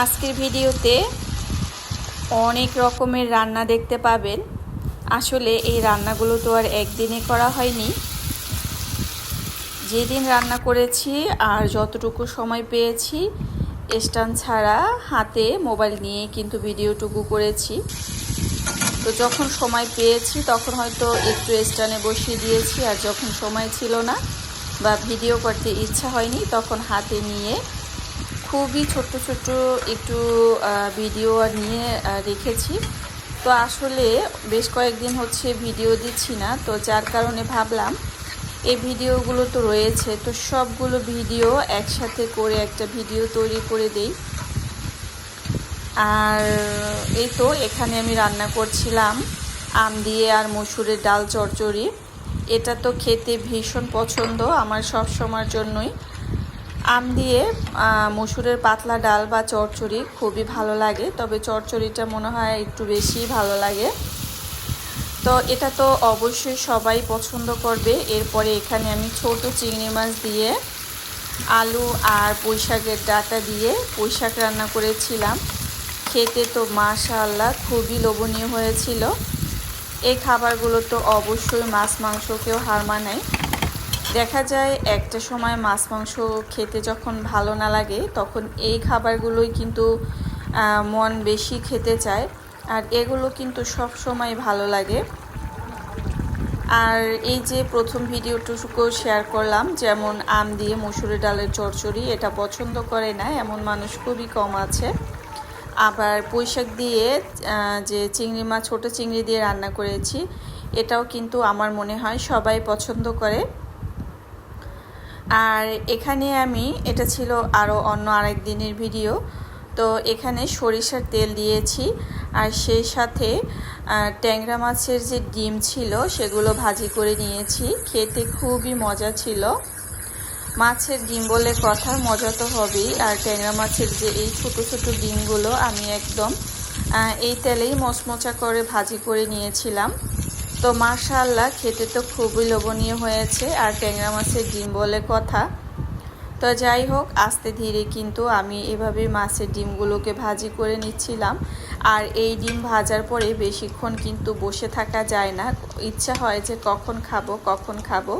আজকের ভিডিওতে অনেক রকমের রান্না দেখতে পাবেন। আসলে এই রান্নাগুলো তো আর একদিনে করা হয়নি। যেদিন রান্না করেছি আর যতটুকু সময় পেয়েছি স্ট্যান্ড ছাড়া হাতে মোবাইল নিয়ে কিন্তু ভিডিওটুকু করেছি। তো যখন সময় পেয়েছি তখন হয়তো একটু স্ট্যান্ডে বসিয়ে দিয়েছি, আর যখন সময় ছিল না বা ভিডিও করতে ইচ্ছা হয়নি তখন হাতে নিয়ে খুবই ছোট্ট ছোট্ট একটু ভিডিও নিয়ে রেখেছি। তো আসলে বেশ কয়েকদিন হচ্ছে ভিডিও দিচ্ছি না, তো যার কারণে ভাবলাম এই ভিডিওগুলো তো রয়েছে, তো সবগুলো ভিডিও একসাথে করে একটা ভিডিও তৈরি করে দেই। আর এই তো এখানে আমি রান্না করছিলাম আম দিয়ে আর মসুরের ডাল চচ্চড়ি। এটা তো খেতে ভীষণ পছন্দ আমার, সব সময়ের জন্যই। আম দিয়ে মসুরের পাতলা ডাল বা চচ্চড়ি খুবই ভালো লাগে, তবে চচ্চড়িটা মনে হয় একটু বেশি ভালো লাগে। তো এটা তো অবশ্যই সবাই পছন্দ করবে। এরপরে এখানে আমি ছোট চিংড়ি মাছ দিয়ে আলু আর পুঁই শাকের ডাঁটা দিয়ে পুঁই শাক রান্না করেছিলাম। খেতে তো মাশাআল্লাহ খুবই লোভনীয় হয়েছিল। এই খাবারগুলো তো অবশ্যই মাছ মাংসকেও হার মানায়। দেখা যায় একটা সময় মাছ মাংস খেতে যখন ভালো না লাগে তখন এই খাবারগুলোই কিন্তু মন বেশি খেতে চায়, আর এগুলো কিন্তু সব সময় ভালো লাগে। আর এই যে প্রথম ভিডিওটুকু শেয়ার করলাম, যেমন আম দিয়ে মসুরের ডালের চচ্চড়ি, এটা পছন্দ করে না এমন মানুষ খুবই কম আছে। আবার পুঁই শাক দিয়ে যে চিংড়ি মাছ, ছোটো চিংড়ি দিয়ে রান্না করেছি, এটাও কিন্তু আমার মনে হয় সবাই পছন্দ করে। আর এখানে আমি, এটা ছিল আরও অন্য আরেক দিনের ভিডিও, তো এখানে সরিষার তেল দিয়েছি আর সেই সাথে ট্যাংরা মাছের যে ডিম ছিল সেগুলো ভাজি করে নিয়েছি। খেতে খুবই মজা ছিল। মাছের ডিম বলে কথা, মজা তো হবেই। আর ট্যাংরা মাছের যে এই ছোট ছোট ডিমগুলো আমি একদম এই তেলেই মচমচা করে ভাজি করে নিয়েছিলাম। তো মাশাআল্লাহ খেতে তো খুবই লোভনীয় হয়েছে। আর ট্যাংরা মাছের ডিম বলে কথা। তো যাই হোক, আস্তে ধীরে কিন্তু আমি এভাবে মাছের ডিমগুলোকে ভাজি করে নিচ্ছিলাম। আর এই ডিম ভাজার পরে বেশিক্ষণ কিন্তু বসে থাকা যায় না, ইচ্ছা হয় যে কখন খাবো কখন খাবো।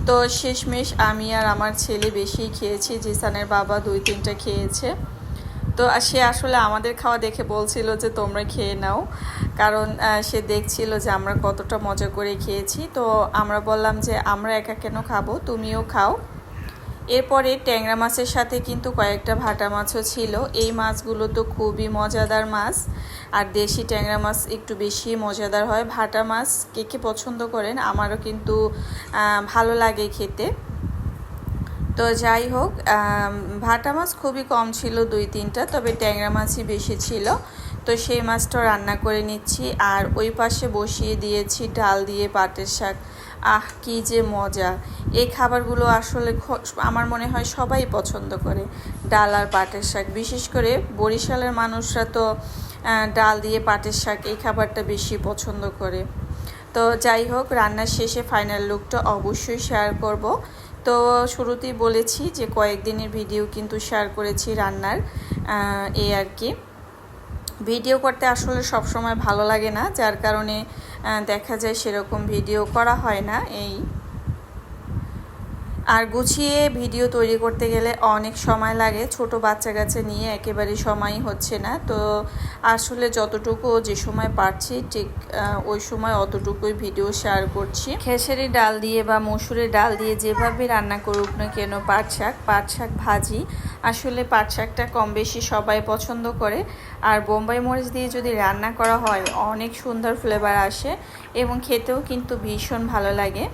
তো শেষমেশ আমি আর আমার ছেলে বেশি খেয়েছি, জিসানের বাবা 2-3টা খেয়েছে। তো সে আসলে আমাদের খাওয়া দেখে বলছিল যে তোমরা খেয়ে নাও, কারণ সে দেখছিল যে আমরা কতটা মজা করে খেয়েছি। তো আমরা বললাম যে আমরা একা কেন খাবো, তুমিও খাও। এরপরে ট্যাংরা মাছের সাথে কিন্তু কয়েকটা ভাটা মাছও ছিল। এই মাছগুলো তো খুবই মজাদার মাছ, আর দেশি ট্যাংরা মাছ একটু বেশি মজাদার হয়। ভাটা মাছ কে কে পছন্দ করেন, আমারও কিন্তু ভালো লাগে খেতে। তো যাই হোক, ভাটা মাছ খুবই কম ছিল 2-3টা, তবে ট্যাংরা মাছই বেশি ছিল। তো সেই মাছটা রান্না করে নিচ্ছি, আর ওই পাশে বসিয়ে দিয়েছি ডাল দিয়ে পাটের শাক। কি যে মজা! এই খাবারগুলো আসলে আমার মনে হয় সবাই পছন্দ করে, ডাল আর পাটের শাক। বিশেষ করে বরিশালের মানুষরা তো ডাল দিয়ে পাটের শাক এই খাবারটা বেশি পছন্দ করে। তো যাই হোক, রান্নার শেষে ফাইনাল লুকটা অবশ্যই শেয়ার করব। তো শুরুতেই বলেছি যে কয়েকদিনের ভিডিও কিন্তু শেয়ার করেছি রান্নার, এই আর কি। ভিডিও করতে আসলে সব সময় ভালো লাগে না, যার কারণে দেখা যায় সেরকম ভিডিও করা হয় না। আর গুছিয়ে ভিডিও তৈরি করতে গেলে অনেক সময় লাগে, ছোট বাচ্চা কাচ্চা নিয়ে একেবারে সময়ই হচ্ছে না। তো আসলে যতটুকু যে সময় পারছি ঠিক ওই সময় অতটুকুই ভিডিও শেয়ার করছি। খেসারি ডাল দিয়ে বা মসুরের ডাল দিয়ে যেভাবে রান্না করুক না কেন, পাট শাক ভাজি, আসলে পাট শাকটা কম বেশি সবাই পছন্দ করে। আর বোম্বাই মরিচ দিয়ে যদি রান্না করা হয় অনেক সুন্দর ফ্লেভার আসে এবং খেতেও কিন্তু ভীষণ ভালো লাগে।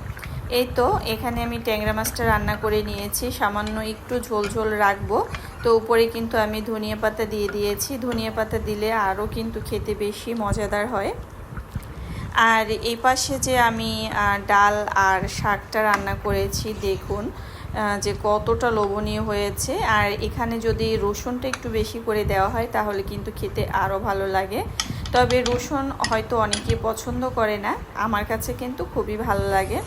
এই তো এখানে আমি ট্যাংরা মাছটা রান্না করে নিয়েছি, সামান্য একটু ঝোল ঝোল রাখবো। তো উপরে কিন্তু আমি ধনিয়া পাতা দিয়ে দিয়েছি, ধনিয়া পাতা দিলে আরও কিন্তু খেতে বেশি মজাদার হয়। আর এই পাশে যে আমি ডাল আর শাকটা রান্না করেছি, দেখুন যে কতটা লোভনীয় হয়েছে। আর এখানে যদি রসুনটা একটু বেশি করে দেওয়া হয় তাহলে কিন্তু খেতে আরও ভালো লাগে। তবে রসুন হয়তো অনেকে পছন্দ করে না, আমার কাছে কিন্তু খুবই ভালো লাগে।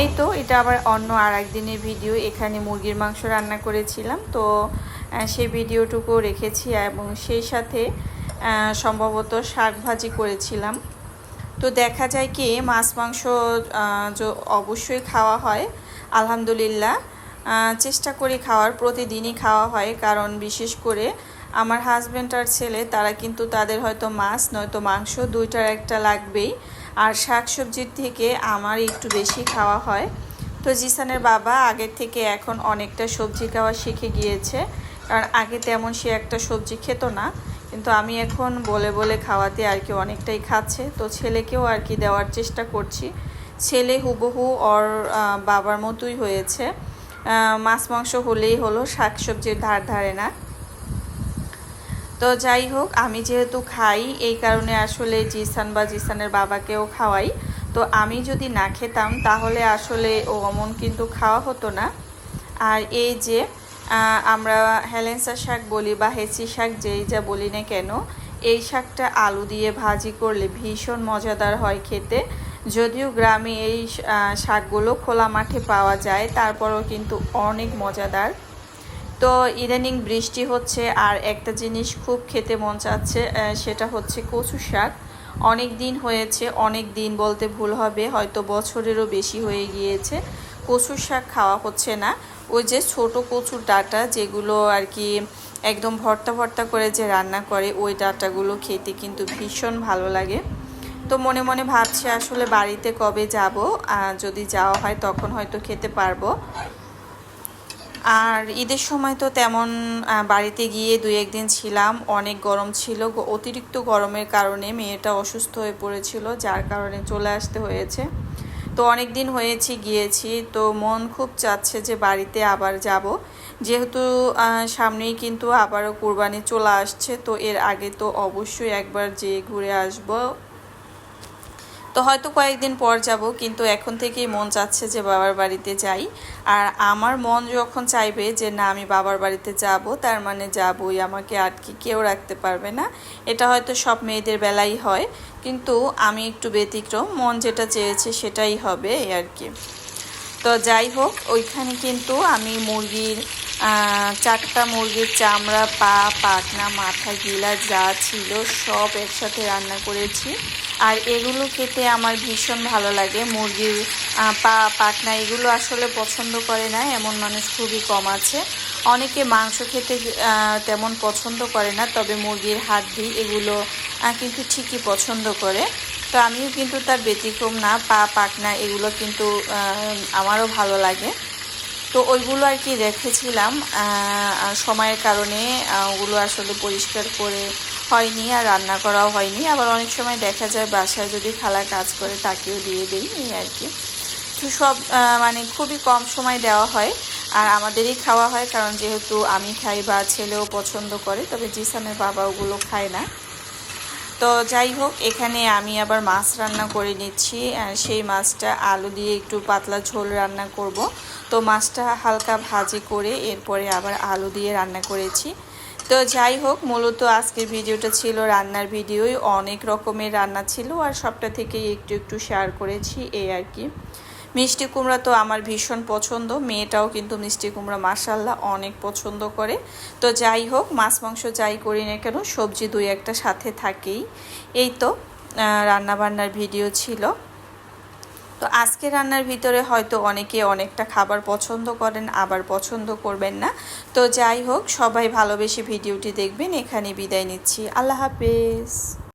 এই তো এটা আবার অন্য আর একদিনের ভিডিও। এখানে মুরগির মাংস রান্না করেছিলাম, তো সেই ভিডিওটুকু রেখেছি এবং সেই সাথে সম্ভবত শাক ভাজি করেছিলাম। তো দেখা যায় কি মাছ মাংস অবশ্যই খাওয়া হয়, আলহামদুলিল্লাহ চেষ্টা করি খাওয়ার, প্রতিদিনই খাওয়া হয়। কারণ বিশেষ করে আমার হাজব্যান্ড আর ছেলে তারা কিন্তু তাদের হয়তো মাছ নয়তো মাংস দুইটার একটা লাগবেই। আর শাকসবজির থেকে আমার একটু বেশি খাওয়া হয়। তো জিসানের বাবা আগের থেকে এখন অনেকটা সবজি খাওয়া শিখে গিয়েছে, কারণ আগে তেমন সে একটা সবজি খেত না, কিন্তু আমি এখন বলে বলে খাওয়াতে আর কি অনেকটাই খাচ্ছে। তো ছেলেকেও আর কি দেওয়ার চেষ্টা করছি। ছেলে হুবহু ওর বাবার মতোই হয়েছে, মাছ মাংস হলেই হলো, শাকসবজির ধার ধারে না। তো যাই হোক, আমি যেহেতু খাই এই কারণে আসলে জিসান বা জিসানের বাবাকেও খাওয়াই। তো আমি যদি না খেতাম তাহলে আসলে ও অমন কিন্তু খাওয়া হতো না। আর এই যে আমরা হেলেন্সা শাক বলি বা হেঁচি শাক যেই যা বলি না কেন, এই শাকটা আলু দিয়ে ভাজি করলে ভীষণ মজাদার হয় খেতে। যদিও গ্রামে এই শাকগুলো খোলা মাঠে পাওয়া যায়, তারপরও কিন্তু অনেক মজাদার। তো ইদানিং বৃষ্টি হচ্ছে আর একটা জিনিস খুব খেতে মন চাচ্ছে, সেটা হচ্ছে কচু শাক। অনেক দিন হয়েছে, অনেক দিন বলতে ভুল হবে, হয়তো বছরেরও বেশি হয়ে গিয়েছে কচুর শাক খাওয়া হচ্ছে না। ওই যে ছোট কচুর ডাঁটা যেগুলো আর কি একদম ভর্তা ভর্তা করে যে রান্না করে, ওই ডাঁটাগুলো খেতে কিন্তু ভীষণ ভালো লাগে। তো মনে মনে ভাবছি আসলে বাড়িতে কবে যাব, যদি যাওয়া হয় তখন হয়তো খেতে পারবো। আর ঈদের সময় তো তেমন বাড়িতে গিয়ে 2-1 দিন ছিলাম, অনেক গরম ছিল, অতিরিক্ত গরমের কারণে মেয়েটা অসুস্থ হয়ে পড়েছিল, যার কারণে চলে আসতে হয়েছে। তো অনেক দিন হয়েছে গিয়েছি, তো মন খুব চাচ্ছে যে বাড়িতে আবার যাব, যেহেতু সামনেই কিন্তু আবারও কুরবানি চলে আসছে। তো এর আগে তো অবশ্যই একবার যেয়ে ঘুরে আসব। তো হয়তো কয়েকদিন পর যাব, কিন্তু এখন থেকেই মন চাচ্ছে যে বাবার বাড়িতে যাই। আর আমার মন যখন চাইবে যে না আমি বাবার বাড়িতে যাব, তার মানে যাবই, আমাকে আটকে কেউ রাখতে পারবে না। এটা হয়তো সব মেয়েদের বেলাই হয়, কিন্তু আমি একটু ব্যতিক্রম, মন যেটা চেয়েছে সেটাই হবে এই আর কি। তো যাই হোক, ওইখানে কিন্তু আমি মুরগির 4টা মুরগির চামড়া, পা, পাখনা, মাথা, গিলা যা ছিল সব একসাথে রান্না করেছি। আর এগুলো খেতে আমার ভীষণ ভালো লাগে। মুরগির পা, পাখনা এগুলো আসলে পছন্দ করে না এমন মানুষ খুবই কম আছে। অনেকে মাংস খেতে তেমন পছন্দ করে না, তবে মুরগির হাড্ডি এগুলো কিন্তু ঠিকই পছন্দ করে। তো আমিও কিন্তু তার ব্যতিক্রম না, পা, পাখনা এগুলো কিন্তু আমারও ভালো লাগে। তো ওইগুলো আর কি রেখেছিলাম, সময়ের কারণে ওগুলো আসলে পরিষ্কার করে হয়নি আর রান্না করাও হয়নি। আবার অনেক সময় দেখা যায় বাসায় যদি খালা কাজ করে তাকেও দিয়ে দিই এই আর কি। তো সব মানে খুবই কম সময় দেওয়া হয়, আর আমাদেরই খাওয়া হয়, কারণ যেহেতু আমি খাই বা ছেলেও পছন্দ করে, তবে জিসানের বাবা ওগুলো খায় না। তো যাই হোক, এখানে আমি আবার মাছ রান্না করে নিচ্ছি, সেই মাছটা আলু দিয়ে একটু পাতলা ঝোল রান্না করব। তো মাছটা হালকা ভাজি করে এরপরে আবার আলু দিয়ে রান্না করেছি। তো যাই হোক, মূলত আজকের ভিডিওটা ছিল রান্নার ভিডিওই, অনেক রকমের রান্না ছিল আর সবটা থেকেই একটু একটু শেয়ার করেছি এই আর কি। মিষ্টি কুমড়া তো আমার ভীষণ পছন্দ, মেয়েটাও কিন্তু মিষ্টি কুমড়া মাশাআল্লাহ অনেক পছন্দ করে। তো যাই হোক, মাছ মাংস যাই করি না কেন সবজি 2-1টা সাথে থাকেই। এই তো রান্নাবান্নার ভিডিও ছিল। তো আজকে রান্নার ভিতরে হয়তো অনেকে অনেকটা খাবার পছন্দ করেন, আবার পছন্দ করবেন না। তো যাই হোক, সবাই ভালোবেসে ভিডিওটি দেখবেন। এখানে বিদায় নিচ্ছি, আল্লাহ হাফেজ।